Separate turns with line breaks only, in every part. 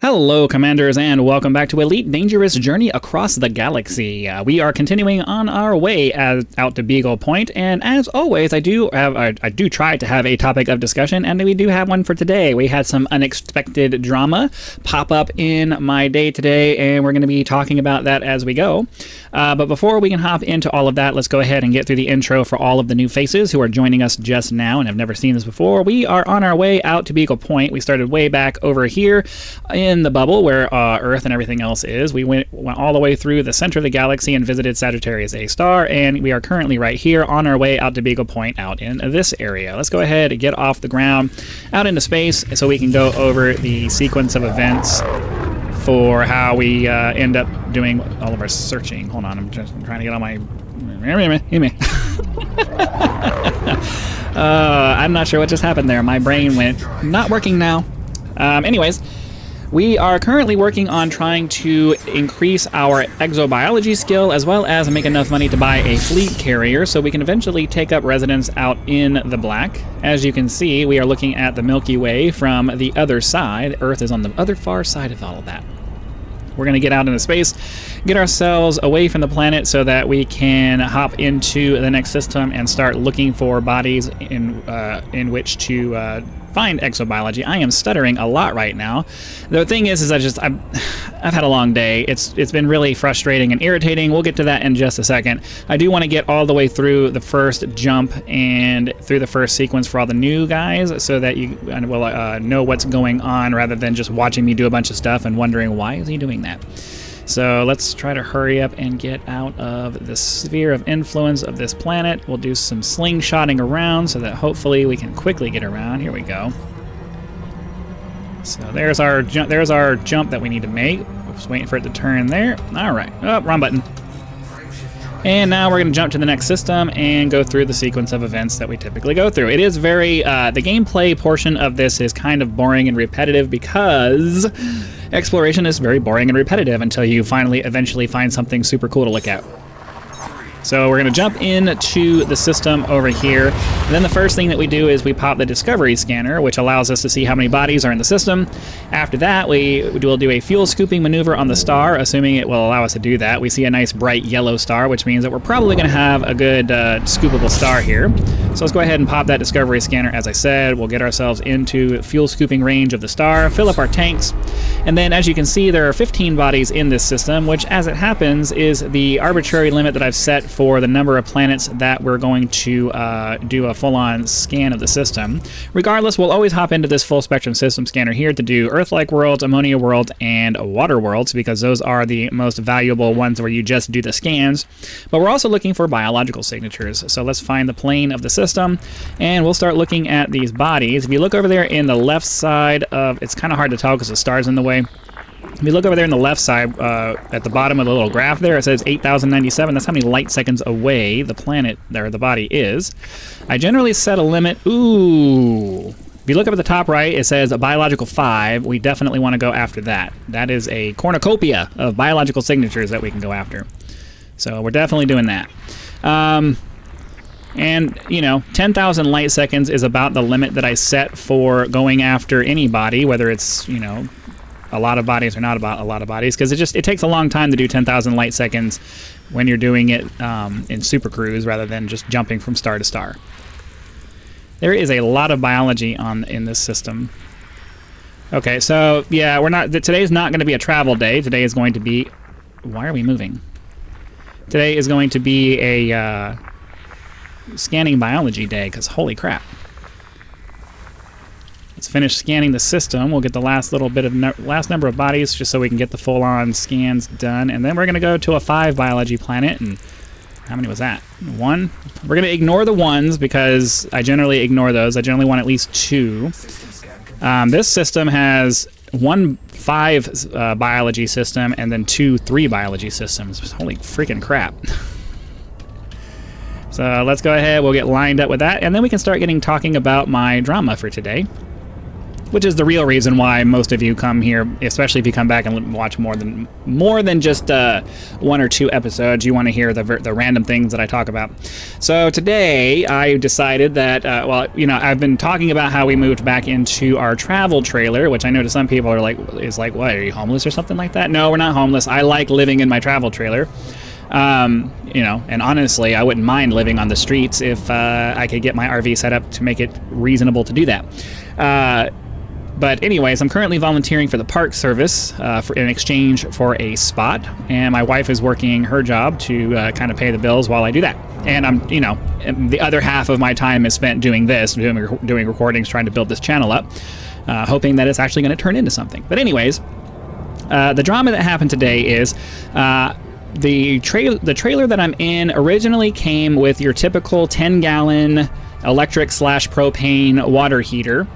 Hello, Commanders, and welcome back to Elite Dangerous Journey Across the Galaxy. We are continuing on our way out to Beagle Point, and as always, I do try to have a topic of discussion, and we do have one for today. We had some unexpected drama pop up in my day today, and we're going to be talking about that as we go. But before we can hop into all of that, let's go ahead and get through the intro for all of the new faces who are joining us just now and have never seen this before. We are on our way out to Beagle Point. We started way back over here in the bubble where Earth and everything else is. We went all the way through the center of the galaxy and visited Sagittarius A star, and we are currently right here on our way out to Beagle Point out in this area. Let's go ahead and get off the ground out into space so we can go over the sequence of events for how we end up doing all of our searching. Hold on, I'm just trying to get on my... I'm not sure what just happened there. My brain went not working now. Anyways, we are currently working on trying to increase our exobiology skill as well as make enough money to buy a fleet carrier so we can eventually take up residence out in the black. As you can see, we are looking at the Milky Way from the other side. Earth is on the other far side of all of that. We're going to get out into space, get ourselves away from the planet so that we can hop into the next system and start looking for bodies in which to find exobiology. I am stuttering a lot right now. The thing is I've had a long day. It's been really frustrating and irritating. We'll get to that in just a second. I do want to get all the way through the first jump and through the first sequence for all the new guys so that you will know what's going on rather than just watching me do a bunch of stuff and wondering why is he doing that. So let's try to hurry up and get out of the sphere of influence of this planet. We'll do some slingshotting around so that hopefully we can quickly get around. Here we go. So there's our jump that we need to make. Just waiting for it to turn there. All right. Oh, wrong button. And now we're going to jump to the next system and go through the sequence of events that we typically go through. It is very... the gameplay portion of this is kind of boring and repetitive because exploration is very boring and repetitive until you eventually find something super cool to look at. So we're going to jump into the system over here. And then the first thing that we do is we pop the Discovery Scanner, which allows us to see how many bodies are in the system. After that, we will do a fuel scooping maneuver on the star, assuming it will allow us to do that. We see a nice bright yellow star, which means that we're probably going to have a good scoopable star here. So let's go ahead and pop that Discovery Scanner. As I said, we'll get ourselves into fuel scooping range of the star, fill up our tanks, and then as you can see, there are 15 bodies in this system, which as it happens is the arbitrary limit that I've set for the number of planets that we're going to do a full-on scan of the system. Regardless, we'll always hop into this full spectrum system scanner here to do Earth-like worlds, ammonia worlds, and water worlds, because those are the most valuable ones where you just do the scans. But we're also looking for biological signatures. So let's find the plane of the system, and we'll start looking at these bodies. If you look over there in the left side of... It's kind of hard to tell because the star's in the way. If you look over there on the left side, at the bottom of the little graph there, it says 8,097. That's how many light seconds away the planet, or the body is. I generally set a limit. Ooh. If you look up at the top right, it says a biological 5. We definitely want to go after that. That is a cornucopia of biological signatures that we can go after. So we're definitely doing that. And, 10,000 light seconds is about the limit that I set for going after any body, whether it's, a lot of bodies or not about a lot of bodies, because it takes a long time to do 10,000 light seconds when you're doing it in Super Cruise rather than just jumping from star to star. There is a lot of biology in this system. Okay, so yeah, today's not going to be a travel day. Today is going to be... Why are we moving? Today is going to be a scanning biology day, because holy crap. Let's finish scanning the system. We'll get the last number of bodies just so we can get the full-on scans done. And then we're going to go to a 5 biology planet. And how many was that? 1? We're going to ignore the 1s because I generally ignore those. I generally want at least 2. This system has 1 5 biology system and then 2 3 biology systems. Holy freaking crap. So let's go ahead. We'll get lined up with that. And then we can start talking about my drama for today. which is the real reason why most of you come here, especially if you come back and watch more than just 1 or 2 episodes. You want to hear the random things that I talk about. So today I decided that, well, you know, I've been talking about how we moved back into our travel trailer, which I know to some people are like, what, are you homeless or something like that? No, we're not homeless. I like living in my travel trailer. You know, and honestly, I wouldn't mind living on the streets if I could get my RV set up to make it reasonable to do that. But anyways, I'm currently volunteering for the Park Service in exchange for a spot, and my wife is working her job to kind of pay the bills while I do that. And I'm, you know, the other half of my time is spent doing this, doing recordings, trying to build this channel up, hoping that it's actually going to turn into something. But anyways, the drama that happened today is the trailer that I'm in originally came with your typical 10-gallon electric/propane water heater.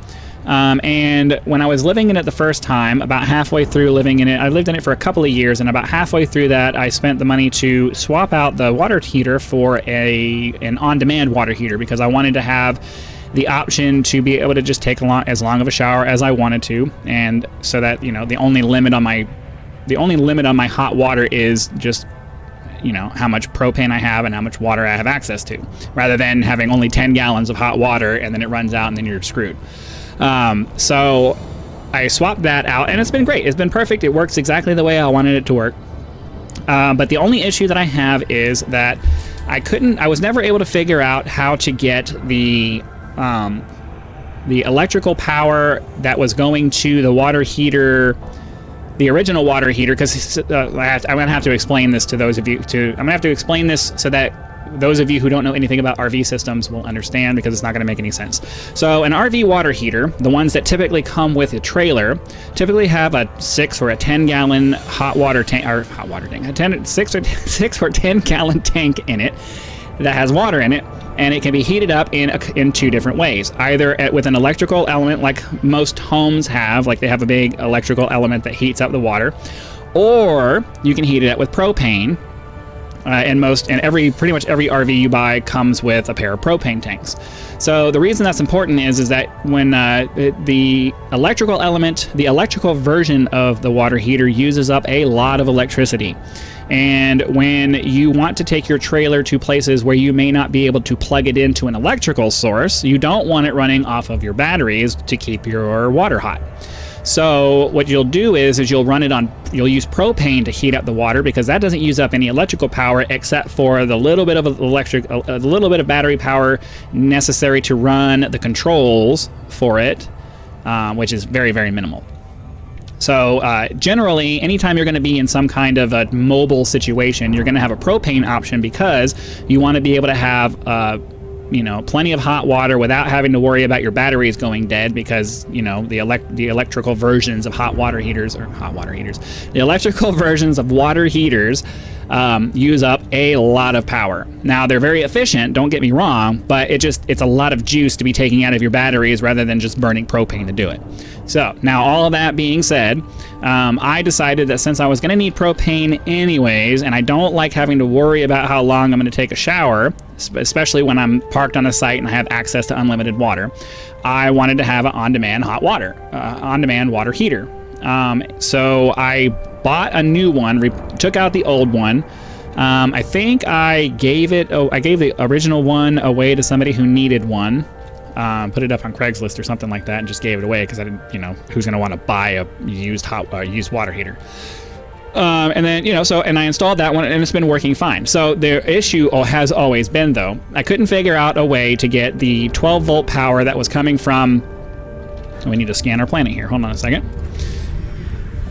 And when I was living in it the first time, about halfway through living in it, I lived in it for a couple of years, and about halfway through that, I spent the money to swap out the water heater for an on-demand water heater, because I wanted to have the option to be able to just take as long of a shower as I wanted to, and so that, you know, the only limit on my hot water is just, you know, how much propane I have and how much water I have access to, rather than having only 10 gallons of hot water and then it runs out and then you're screwed. So I swapped that out, and it's been great. It's been perfect. It works exactly the way I wanted it to work. But the only issue that I have is that I was never able to figure out how to get the electrical power that was going to the water heater, the original water heater, because I'm going to have to explain this to those of you. I'm going to have to explain this so that those of you who don't know anything about RV systems will understand, because it's not going to make any sense. So an RV water heater, the ones that typically come with a trailer, typically have a 6 or a 10-gallon hot water tank, or hot water tank, a 6 or 10-gallon tank in it that has water in it, and it can be heated up in 2 different ways. Either with an electrical element, like most homes have, like they have a big electrical element that heats up the water, or you can heat it up with propane. And pretty much every RV you buy comes with a pair of propane tanks. So the reason that's important is that when the electrical element, the electrical version of the water heater uses up a lot of electricity. And when you want to take your trailer to places where you may not be able to plug it into an electrical source, you don't want it running off of your batteries to keep your water hot. So what you'll do is you'll use propane to heat up the water, because that doesn't use up any electrical power except for the little bit of battery power necessary to run the controls for it, which is very, very minimal. So generally, anytime you're going to be in some kind of a mobile situation, you're going to have a propane option, because you want to be able to have you know, plenty of hot water without having to worry about your batteries going dead, because, you know, the electrical versions of the electrical versions of water heaters use up a lot of power. Now, they're very efficient, don't get me wrong, but it's a lot of juice to be taking out of your batteries rather than just burning propane to do it. So now, all of that being said, I decided that since I was going to need propane anyways, and I don't like having to worry about how long I'm going to take a shower, especially when I'm parked on a site and I have access to unlimited water, I wanted to have an on-demand on-demand water heater. So I bought a new one, took out the old one. I think I gave the original one away to somebody who needed one. Put it up on Craigslist or something like that, and just gave it away, because I didn't, you know, who's going to want to buy a used water heater? And then, you know, and I installed that one, and it's been working fine. So the issue has always been, though, I couldn't figure out a way to get the 12-volt power that was coming from. We need to scan our planet here. Hold on a second.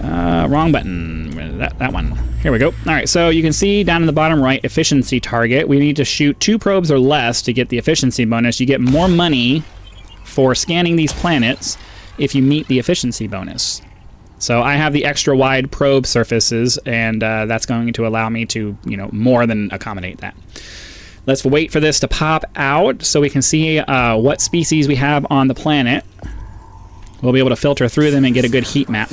Wrong button. That one. Here we go. All right, so you can see down in the bottom right, efficiency target. We need to shoot 2 probes or less to get the efficiency bonus. You get more money for scanning these planets if you meet the efficiency bonus. So I have the extra wide probe surfaces, and that's going to allow me to, you know, more than accommodate that. Let's wait for this to pop out so we can see what species we have on the planet. We'll be able to filter through them and get a good heat map.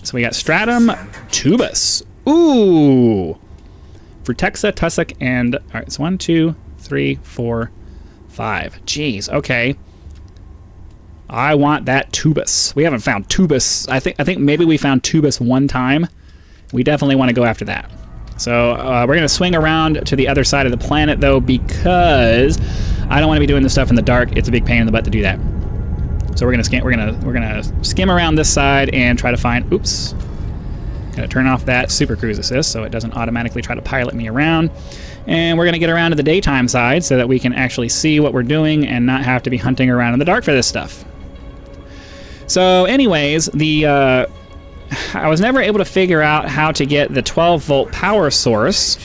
So we got Stratum Tubus. Ooh! Frutexa, Tussock, and... All right, so 1, 2, 3, 4, 5. Jeez, okay. I want that tubus. We haven't found tubus. I think maybe we found tubus one time. We definitely want to go after that. So we're going to swing around to the other side of the planet, though, because I don't want to be doing this stuff in the dark. It's a big pain in the butt to do that. So we're gonna skim around this side and try to find. Oops. Gotta turn off that Super Cruise Assist so it doesn't automatically try to pilot me around. And we're gonna get around to the daytime side so that we can actually see what we're doing and not have to be hunting around in the dark for this stuff. So, anyways, I was never able to figure out how to get the 12-volt power source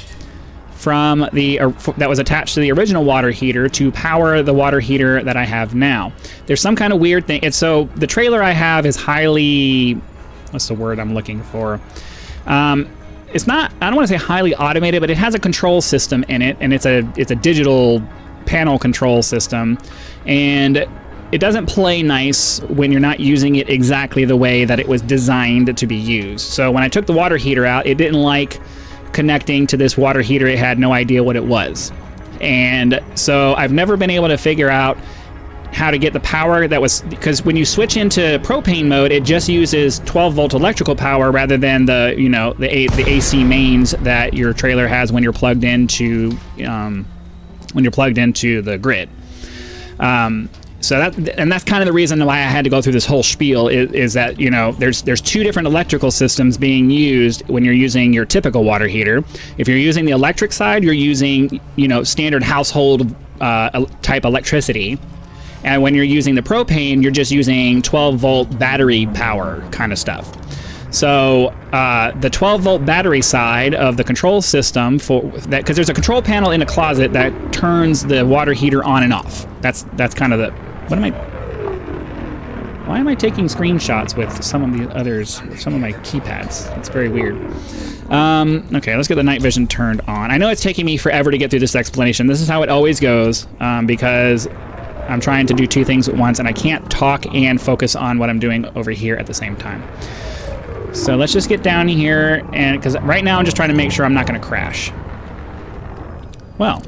from that was attached to the original water heater to power the water heater that I have now. There's some kind of weird thing. So the trailer I have is highly, what's the word I'm looking for? It's not, I don't want to say highly automated, but it has a control system in it, and it's a digital panel control system, and it doesn't play nice when you're not using it exactly the way that it was designed to be used. So when I took the water heater out, it didn't like connecting to this water heater. It had no idea what it was. And so I've never been able to figure out how to get the power that was, because when you switch into propane mode, it just uses 12-volt electrical power rather than the AC mains that your trailer has when you're plugged into the grid. So that's kind of the reason why I had to go through this whole spiel is that, you know, there's two different electrical systems being used when you're using your typical water heater. If you're using the electric side, you're using, you know, standard household type electricity. And when you're using the propane, you're just using 12-volt battery power kind of stuff. So the 12-volt battery side of the control system for that, because there's a control panel in a closet that turns the water heater on and off. That's kind of the. Why am I taking screenshots with some of the others, some of my keypads? That's very weird. Okay, let's get the night vision turned on. I know it's taking me forever to get through this explanation. This is how it always goes, because I'm trying to do two things at once, and I can't talk and focus on what I'm doing over here at the same time. So let's just get down here, and because right now I'm just trying to make sure I'm not going to crash. Well.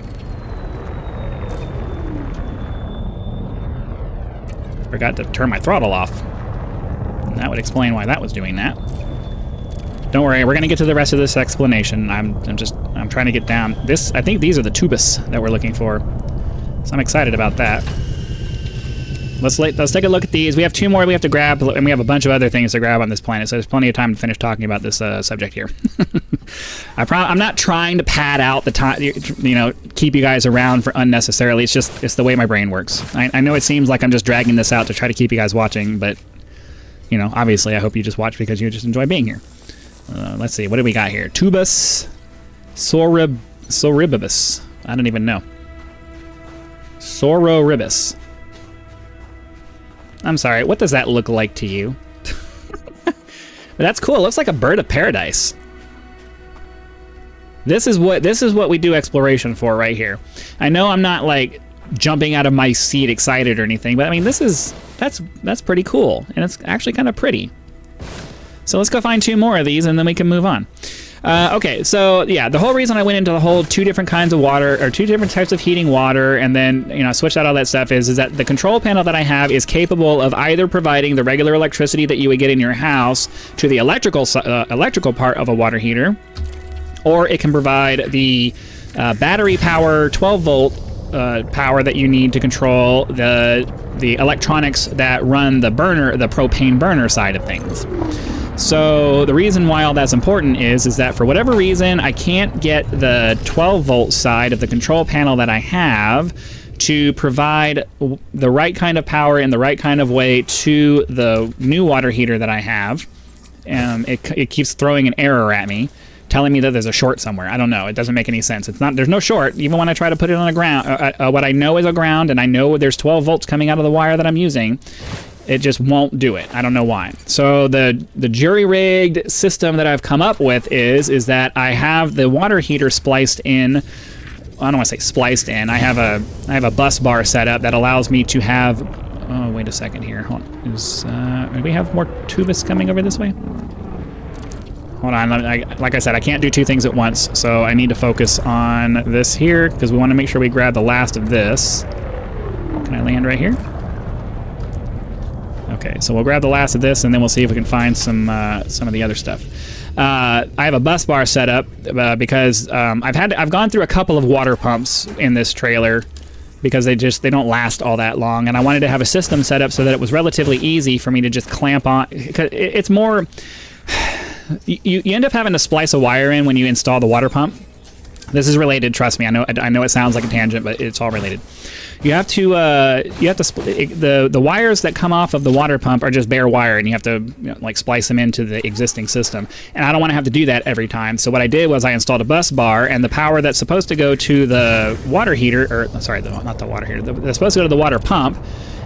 Forgot to turn my throttle off. And that would explain why that was doing that. Don't worry, we're going to get to the rest of this explanation. I'm trying to get down. I think these are the tubus that we're looking for. So I'm excited about that. Let's take a look at these. We have two more we have to grab, and we have a bunch of other things to grab on this planet, so there's plenty of time to finish talking about this subject here. I'm not trying to pad out the time, you know, keep you guys around for unnecessarily. It's the way my brain works. I know it seems like I'm just dragging this out to try to keep you guys watching, but, you know, obviously I hope you just watch because you just enjoy being here. Let's see, what do we got here? Tubus soribibus. I don't even know. Sororibus. I'm sorry, what does that look like to you? That's cool. It looks like a bird of paradise. This is what we do exploration for right here. I know I'm not like jumping out of my seat excited or anything, but I mean that's pretty cool, and it's actually kind of pretty. So let's go find two more of these and then we can move on. Okay, so yeah, the whole reason I went into the whole two different kinds of water, or two different types of heating water, and then, you know, switched out all that stuff is that the control panel that I have is capable of either providing the regular electricity that you would get in your house to the electrical part of a water heater, or it can provide the battery power 12-volt power that you need to control the electronics that run the propane burner side of things. So the reason why all that's important is that for whatever reason, I can't get the 12-volt side of the control panel that I have to provide the right kind of power in the right kind of way to the new water heater that I have. It keeps throwing an error at me, telling me that there's a short somewhere. I don't know. It doesn't make any sense. There's no short, even when I try to put it on a ground, what I know is a ground, and I know there's 12 volts coming out of the wire that I'm using. It just won't do it. I don't know why. So the jury-rigged system that I've come up with is that I have the water heater spliced in. I don't want to say spliced in. I have a bus bar set up that allows me to have. Oh, wait a second here. Hold on. Do we have more tubus coming over this way? Hold on. Like I said, I can't do two things at once, so I need to focus on this here because we want to make sure we grab the last of this. Can I land right here? Okay, so we'll grab the last of this, and then we'll see if we can find some of the other stuff. I have a bus bar set up because I've gone through a couple of water pumps in this trailer because they don't last all that long, and I wanted to have a system set up so that it was relatively easy for me to just clamp on. It's more, you end up having to splice a wire in when you install the water pump. This is related, trust me. I know it sounds like a tangent, but it's all related. You have to the wires that come off of the water pump are just bare wire, and you have to like splice them into the existing system. And I don't want to have to do that every time. So what I did was I installed a bus bar, and the power that's supposed to go to the water heater, or sorry, not the water heater, that's supposed to go to the water pump,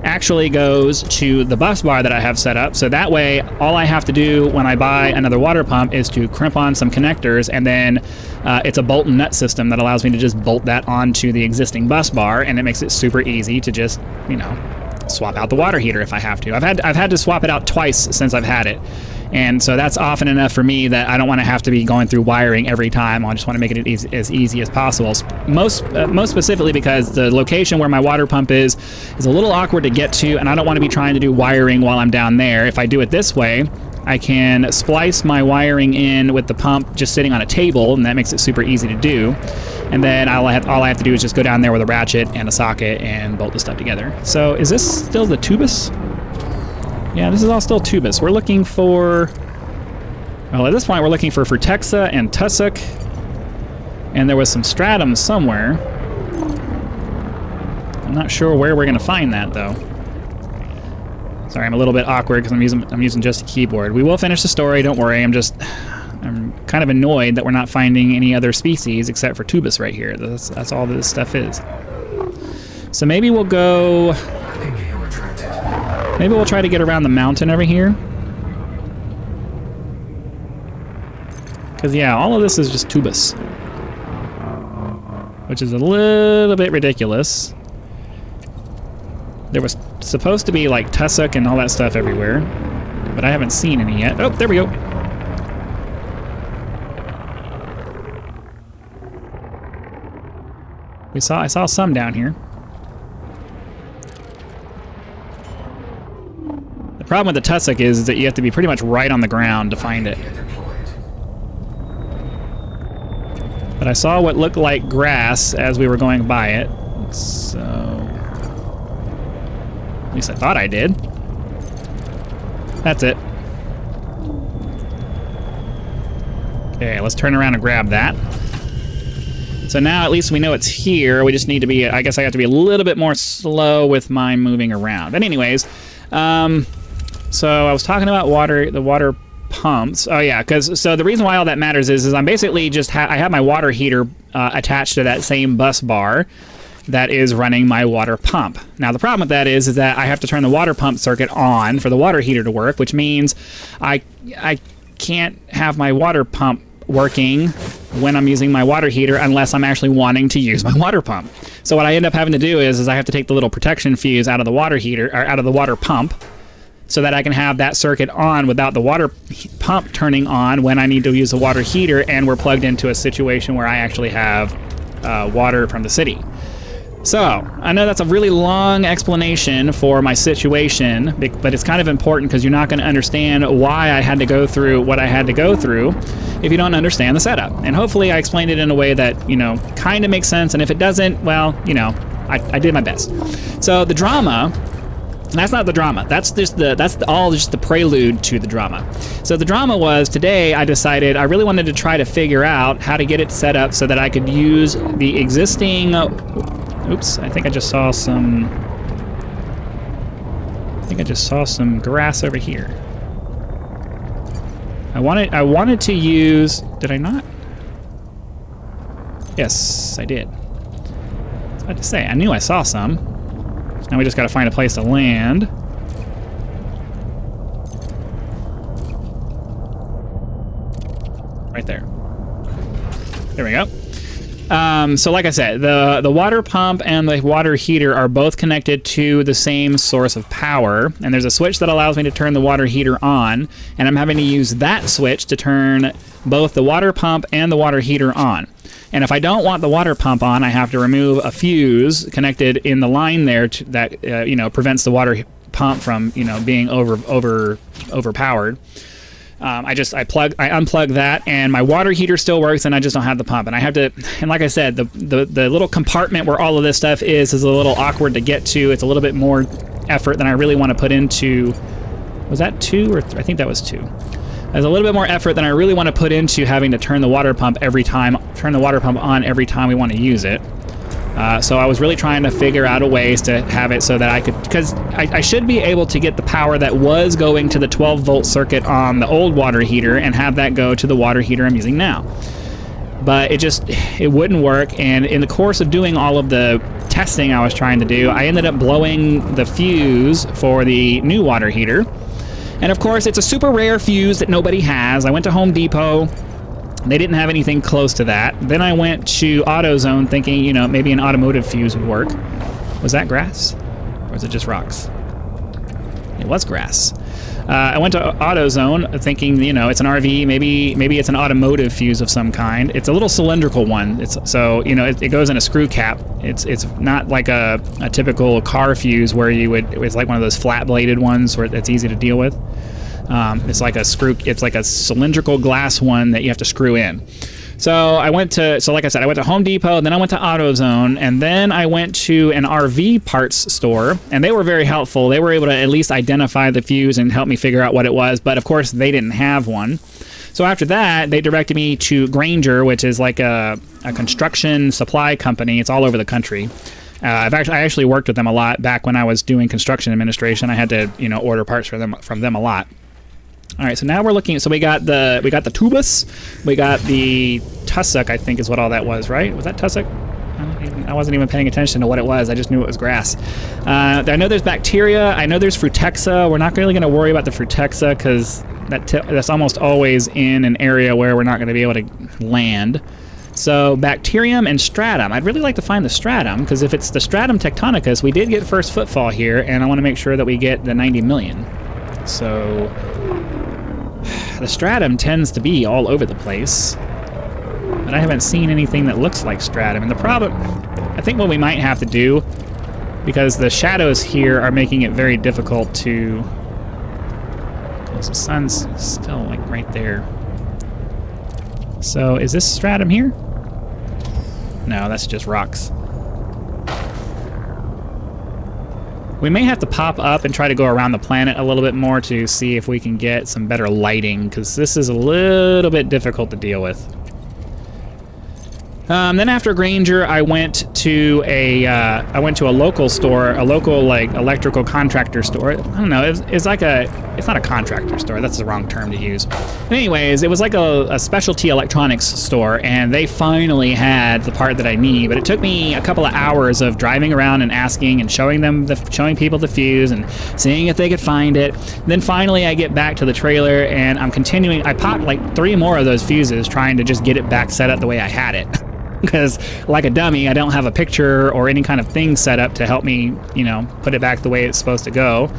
actually goes to the bus bar that I have set up. So that way, all I have to do when I buy another water pump is to crimp on some connectors, and then it's a bolt and nut system that allows me to just bolt that onto the existing bus bar, and it makes it super easy to just, swap out the water heater if I have to. I've had to swap it out twice since I've had it. And so that's often enough for me that I don't want to have to be going through wiring every time. I just want to make it as easy as possible. Most specifically because the location where my water pump is a little awkward to get to, and I don't want to be trying to do wiring while I'm down there. If I do it this way, I can splice my wiring in with the pump just sitting on a table, and that makes it super easy to do. And then all I have to do is just go down there with a ratchet and a socket and bolt the stuff together. So is this still the tubus? Yeah, this is all still tubus. We're looking for... Well, at this point, we're looking for Frutexa and Tussock. And there was some stratum somewhere. I'm not sure where we're going to find that, though. Sorry, I'm a little bit awkward because I'm using just a keyboard. We will finish the story, don't worry. I'm kind of annoyed that we're not finding any other species except for tubus right here. That's all this stuff is. So maybe we'll go... Maybe we'll try to get around the mountain over here. Because, yeah, all of this is just tubus. Which is a little bit ridiculous. There was supposed to be, like, tussock and all that stuff everywhere. But I haven't seen any yet. Oh, there we go. I saw some down here. The problem with the tussock is that you have to be pretty much right on the ground to find it. But I saw what looked like grass as we were going by it, so... At least I thought I did. That's it. Okay, let's turn around and grab that. So now at least we know it's here. We just need to be... I guess I have to be a little bit more slow with my moving around. But anyways... So I was talking about the water pumps. Oh yeah, so the reason why all that matters is I'm basically just I have my water heater attached to that same bus bar that is running my water pump. Now the problem with that is that I have to turn the water pump circuit on for the water heater to work, which means I can't have my water pump working when I'm using my water heater unless I'm actually wanting to use my water pump. So what I end up having to do is I have to take the little protection fuse out of the water heater, or out of the water pump, so that I can have that circuit on without the water pump turning on when I need to use the water heater, and we're plugged into a situation where I actually have water from the city. So, I know that's a really long explanation for my situation, but it's kind of important because you're not going to understand why I had to go through what I had to go through if you don't understand the setup. And hopefully I explained it in a way that, kind of makes sense, and if it doesn't, well, I did my best. So, the drama... That's not the drama. That's just the prelude to the drama. So the drama was today I decided I really wanted to try to figure out how to get it set up so that I could use the existing... Oops, I think I just saw some grass over here. I wanted to use... Did I not? Yes, I did. I was about to say, I knew I saw some. Now we just gotta find a place to land. Right there. There we go. So like I said, the water pump and the water heater are both connected to the same source of power, and there's a switch that allows me to turn the water heater on, and I'm having to use that switch to turn both the water pump and the water heater on. And if I don't want the water pump on, I have to remove a fuse connected in the line there that prevents the water pump from, you know, being overpowered. I unplug that, and my water heater still works, and I just don't have the pump. And I have to, and like I said, the little compartment where all of this stuff is a little awkward to get to. It's a little bit more effort than I really want to put into. Was that 2 or I think that was 2. There's a little bit more effort than I really want to put into having to turn the water pump on every time we want to use it. So I was really trying to figure out a ways to have it so that I could, because I should be able to get the power that was going to the 12-volt circuit on the old water heater and have that go to the water heater I'm using now. But it wouldn't work, and in the course of doing all of the testing I was trying to do, I ended up blowing the fuse for the new water heater. And of course, it's a super rare fuse that nobody has. I went to Home Depot. They didn't have anything close to that. Then I went to AutoZone thinking, you know, maybe an automotive fuse would work. Was that grass? Or was it just rocks? It was grass. I went to AutoZone thinking, you know, it's an RV, maybe it's an automotive fuse of some kind. It's a little cylindrical one. So, you know, it goes in a screw cap. It's not like a typical car fuse where it's like one of those flat-bladed ones where it's easy to deal with. It's like a cylindrical glass one that you have to screw in. So like I said, I went to Home Depot, and then I went to AutoZone, and then I went to an RV parts store, and they were very helpful. They were able to at least identify the fuse and help me figure out what it was, but of course they didn't have one. So after that, they directed me to Grainger, which is like a construction supply company. It's all over the country. I actually worked with them a lot back when I was doing construction administration. I had to, you know, order parts from them a lot. All right, so now we're looking. So we got the tubus, we got the tussock, I think is what all that was, right? Was that tussock? I wasn't even paying attention to what it was. I just knew it was grass. I know there's bacteria. I know there's frutexa. We're not really going to worry about the frutexa because that's almost always in an area where we're not going to be able to land. So bacterium and stratum. I'd really like to find the stratum, because if it's the stratum tectonicus, we did get first footfall here, and I want to make sure that we get the 90 million. So the stratum tends to be all over the place, but I haven't seen anything that looks like stratum. And the problem, I think what we might have to do, because the shadows here are making it very difficult to, because the sun's still like right there. So is this stratum here? No, that's just rocks. We may have to pop up and try to go around the planet a little bit more to see if we can get some better lighting, because this is a little bit difficult to deal with. Then after Grainger, I went to a local store, a local like electrical contractor store. I don't know, it's not a contractor store. That's the wrong term to use. But anyways, it was like a specialty electronics store, and they finally had the part that I need. But it took me a couple of hours of driving around and asking and showing people the fuse and seeing if they could find it. And then finally, I get back to the trailer, and I'm continuing. I popped like 3 more of those fuses, trying to just get it back set up the way I had it. Because like a dummy, I don't have a picture or any kind of thing set up to help me, you know, put it back the way it's supposed to go.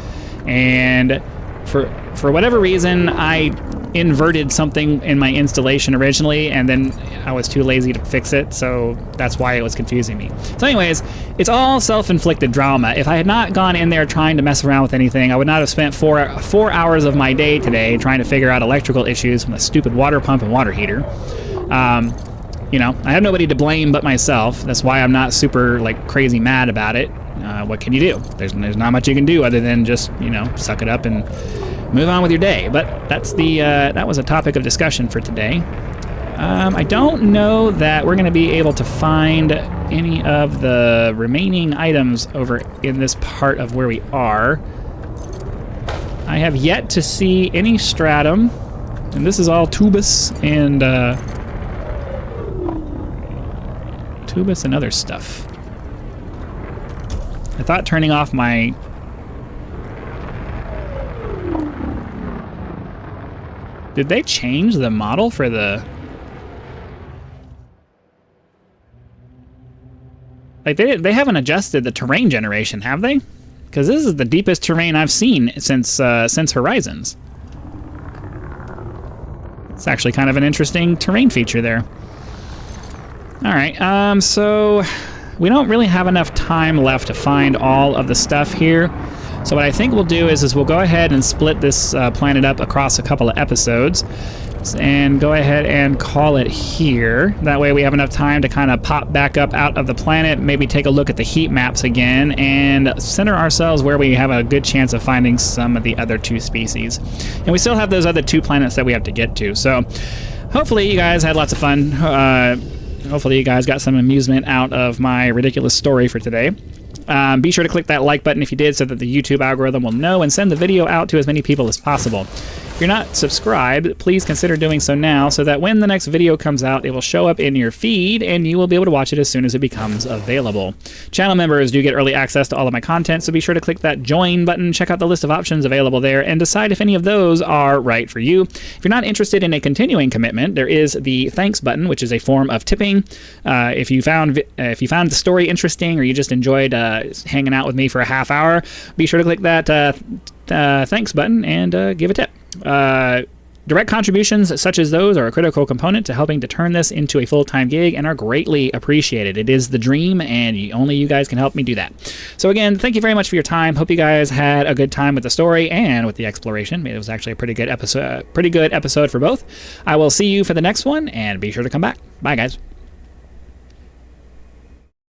And for whatever reason, I inverted something in my installation originally, and then I was too lazy to fix it, so that's why it was confusing me. So anyways, it's all self-inflicted drama. If I had not gone in there trying to mess around with anything, I would not have spent 4 hours of my day today trying to figure out electrical issues from the stupid water pump and water heater. You know, I have nobody to blame but myself. That's why I'm not super, like, crazy mad about it. What can you do? There's not much you can do other than just, you know, suck it up and move on with your day. But that's that was a topic of discussion for today. I don't know that we're going to be able to find any of the remaining items over in this part of where we are. I have yet to see any stratum, and this is all tubus and other stuff. I thought turning off my... Did they change the model for the... Like, they haven't adjusted the terrain generation, have they? Because this is the deepest terrain I've seen since Horizons. It's actually kind of an interesting terrain feature there. Alright, so we don't really have enough time left to find all of the stuff here. So what I think we'll do is we'll go ahead and split this planet up across a couple of episodes and go ahead and call it here. That way we have enough time to kind of pop back up out of the planet, maybe take a look at the heat maps again, and center ourselves where we have a good chance of finding some of the other 2 species. And we still have those other 2 planets that we have to get to. So hopefully you guys had lots of fun. Hopefully you guys got some amusement out of my ridiculous story for today. Be sure to click that like button if you did, so that the YouTube algorithm will know and send the video out to as many people as possible. If you're not subscribed, please consider doing so now, so that when the next video comes out, it will show up in your feed and you will be able to watch it as soon as it becomes available. Channel members do get early access to all of my content, so be sure to click that join button, check out the list of options available there, and decide if any of those are right for you. If you're not interested in a continuing commitment, there is the thanks button, which is a form of tipping. If you found the story interesting, or you just enjoyed hanging out with me for a half hour, be sure to click that thanks button and give a tip. Direct contributions such as those are a critical component to helping to turn this into a full-time gig and are greatly appreciated. It is the dream, and only you guys can help me do that. So again, thank you very much for your time. Hope you guys had a good time with the story and with the exploration. It was actually a pretty good episode for both. I will see you for the next one, and be sure to come back. Bye, guys.